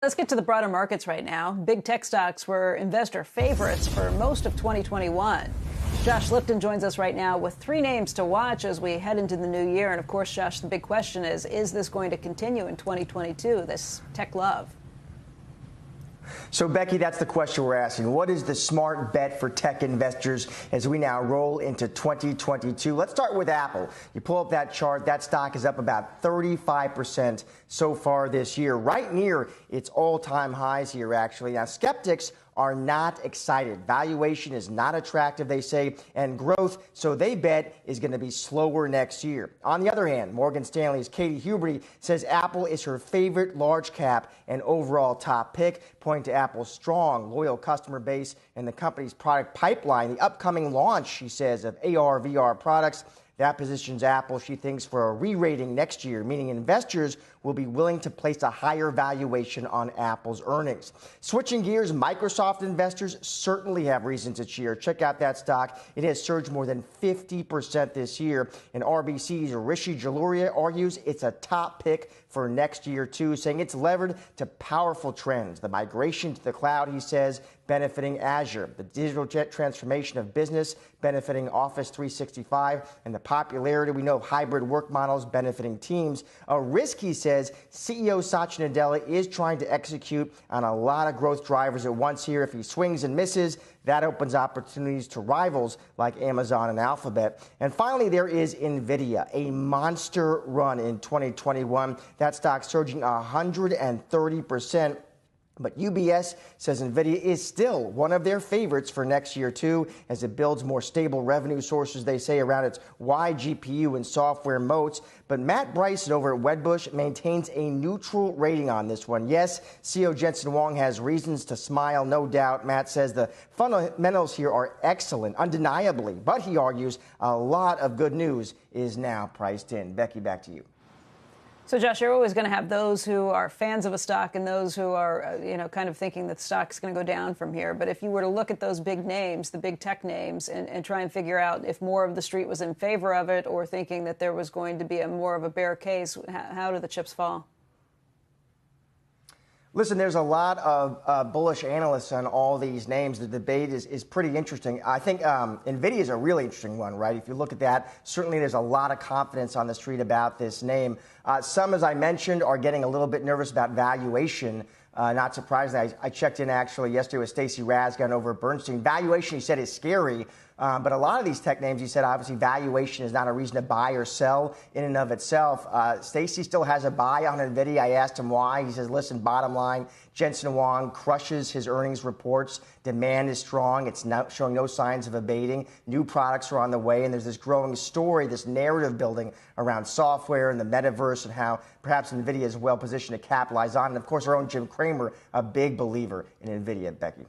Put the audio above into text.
Let's get to the broader markets right now. Big tech stocks were investor favorites for most of 2021. Josh Lipton joins us right now with three names to watch as we head into the new year. And of course, Josh, the big question is this going to continue in 2022, this tech love? So, Becky, that's the question we're asking. What is the smart bet for tech investors as we now roll into 2022? Let's start with Apple. You pull up that chart, that stock is up about 35% so far this year, right near its all-time highs here, actually. Now, skeptics are not excited. Valuation is not attractive, they say, and growth, so they bet, is going to be slower next year. On the other hand, Morgan Stanley's Katie Huberty says Apple is her favorite large cap and overall top pick, pointing to Apple's strong, loyal customer base and the company's product pipeline. The upcoming launch, she says, of AR, VR products, that positions Apple, she thinks, for a re-rating next year, meaning investors will be willing to place a higher valuation on Apple's earnings. Switching gears, Microsoft investors certainly have reason to cheer. Check out that stock. It has surged more than 50% this year. And RBC's Rishi Jaluria argues it's a top pick for next year, too, saying it's levered to powerful trends. The migration to the cloud, he says, benefiting Azure, the digital jet transformation of business benefiting Office 365, and the popularity we know of hybrid work models benefiting Teams. A risk, he says, CEO Satya Nadella is trying to execute on a lot of growth drivers at once here. If he swings and misses, that opens opportunities to rivals like Amazon and Alphabet. And finally, there is NVIDIA, a monster run in 2021. That stock surging 130%. But UBS says NVIDIA is still one of their favorites for next year, too, as it builds more stable revenue sources, they say, around its wide GPU and software moats. But Matt Bryson over at Wedbush maintains a neutral rating on this one. Yes, CEO Jensen Huang has reasons to smile, no doubt. Matt says the fundamentals here are excellent, undeniably. But he argues a lot of good news is now priced in. Becky, back to you. So, Josh, you're always going to have those who are fans of a stock and those who are, kind of thinking that the stock's going to go down from here. But if you were to look at those big names, the big tech names, and try and figure out if more of the street was in favor of it or thinking that there was going to be more of a bear case, how do the chips fall? Listen, there's a lot of bullish analysts on all these names. The debate is pretty interesting. I think NVIDIA is a really interesting one, right? If you look at that, certainly there's a lot of confidence on the street about this name. Some, as I mentioned, are getting a little bit nervous about valuation. Not surprisingly, I checked in actually yesterday with Stacey Rasgon over at Bernstein. Valuation, he said, is scary. But a lot of these tech names, he said, obviously valuation is not a reason to buy or sell in and of itself. Stacey still has a buy on NVIDIA. I asked him why. He says, listen, bottom line, Jensen Huang crushes his earnings reports. Demand is strong. It's not showing no signs of abating. New products are on the way. And there's this growing story, this narrative building around software and the metaverse and how perhaps NVIDIA is well positioned to capitalize on. And of course, our own Jim Cramer, a big believer in NVIDIA. Becky.